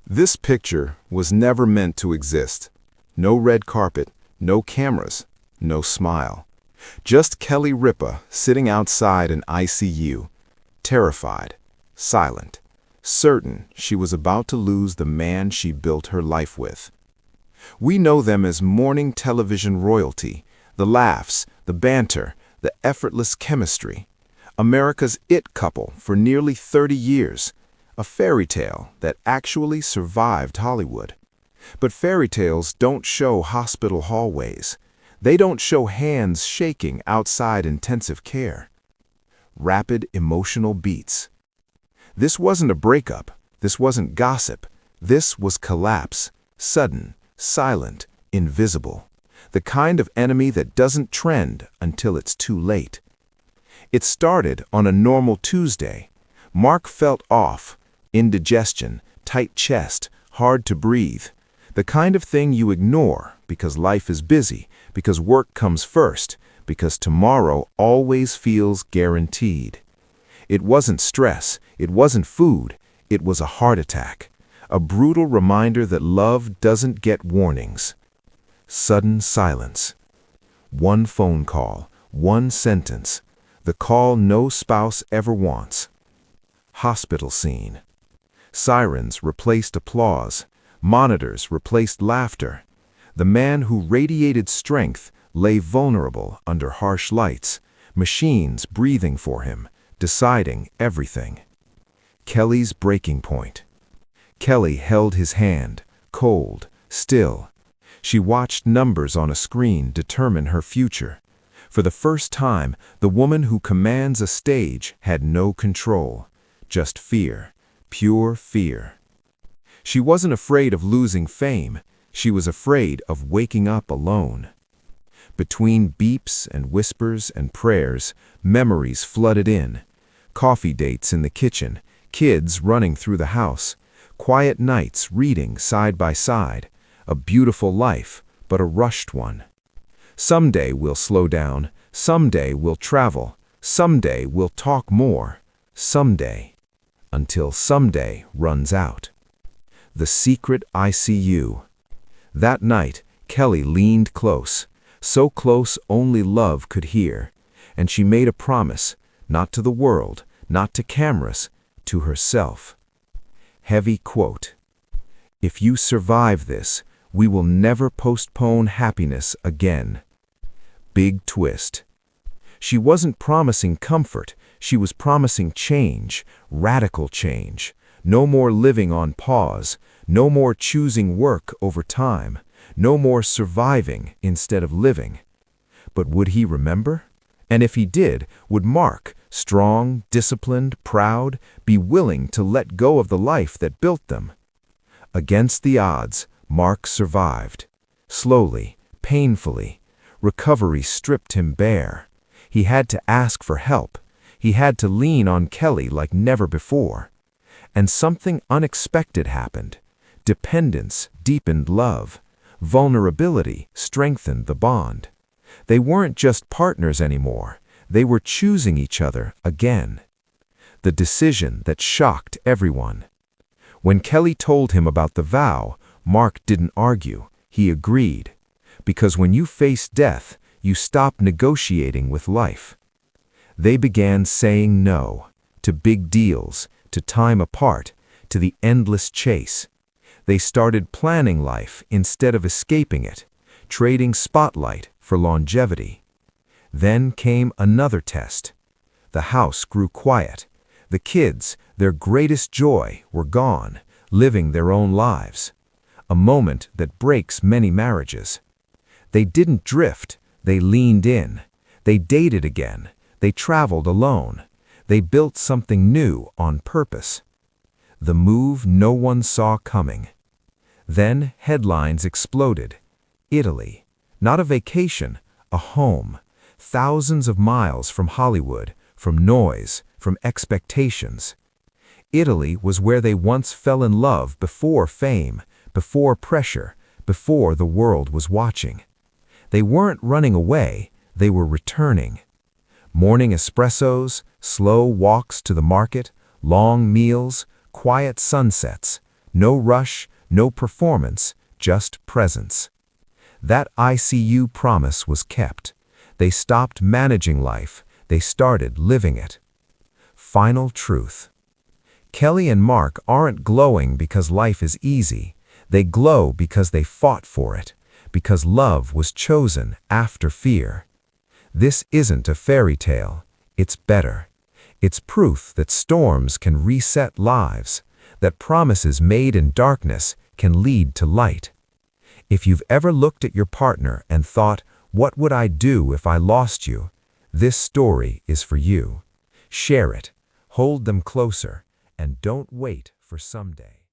This picture was never meant to exist. No red carpet, no cameras, no smile. Just Kelly Ripa sitting outside an ICU, terrified, silent, certain she was about to lose the man she built her life with. We know them as morning television royalty, the laughs, the banter, the effortless chemistry. America's it couple for nearly 30 years, a fairy tale that actually survived Hollywood. But fairy tales don't show hospital hallways. They don't show hands shaking outside intensive care. Rapid emotional beats. This wasn't a breakup. This wasn't gossip. This was collapse, sudden, silent, invisible. The kind of enemy that doesn't trend until it's too late. It started on a normal Tuesday. Mark felt off, indigestion, tight chest, hard to breathe. The kind of thing you ignore because life is busy, because work comes first, because tomorrow always feels guaranteed. It wasn't stress, it wasn't food, it was a heart attack. A brutal reminder that love doesn't get warnings. Sudden silence. One phone call, one sentence. The call no spouse ever wants. Hospital scene. Sirens replaced applause. Monitors replaced laughter. The man who radiated strength lay vulnerable under harsh lights, machines breathing for him, deciding everything. Kelly's breaking point. Kelly held his hand, cold, still. She watched numbers on a screen determine her future. For the first time, the woman who commands a stage had no control, just fear, pure fear. She wasn't afraid of losing fame. She was afraid of waking up alone. Between beeps and whispers and prayers, memories flooded in. Coffee dates in the kitchen, kids running through the house, quiet nights reading side by side. A beautiful life, but a rushed one. Someday we'll slow down. Someday we'll travel. Someday we'll talk more. Someday. Until someday runs out. The secret ICU. That night, Kelly leaned close, so close only love could hear, and she made a promise, not to the world, not to cameras, to herself. Heavy quote. If you survive this, we will never postpone happiness again. Big twist. She wasn't promising comfort, she was promising change, radical change. No more living on pause, no more choosing work over time, no more surviving instead of living. But would he remember? And if he did, would Mark, strong, disciplined, proud, be willing to let go of the life that built them? Against the odds, Mark survived. Slowly, painfully. Recovery stripped him bare. He had to ask for help. He had to lean on Kelly like never before. And something unexpected happened. Dependence deepened love. Vulnerability strengthened the bond. They weren't just partners anymore. They were choosing each other again. The decision that shocked everyone. When Kelly told him about the vow, Mark didn't argue. He agreed. Because when you face death, you stop negotiating with life. They began saying no to big deals, to time apart, to the endless chase. They started planning life instead of escaping it, trading spotlight for longevity. Then came another test. The house grew quiet. The kids, their greatest joy, were gone, living their own lives. A moment that breaks many marriages. They didn't drift, they leaned in. They dated again. They traveled alone. They built something new on purpose. The move no one saw coming. Then headlines exploded. Italy. Not a vacation, a home. Thousands of miles from Hollywood, from noise, from expectations. Italy was where they once fell in love before fame, before pressure, before the world was watching. They weren't running away, they were returning. Morning espressos, slow walks to the market, long meals, quiet sunsets. No rush, no performance, just presence. That ICU promise was kept. They stopped managing life. They started living it. Final truth. Kelly and Mark aren't glowing because life is easy. They glow because they fought for it, because love was chosen after fear. This isn't a fairy tale. It's better. It's proof that storms can reset lives, that promises made in darkness can lead to light. If you've ever looked at your partner and thought, "What would I do if I lost you?" This story is for you. Share it, hold them closer, and don't wait for someday.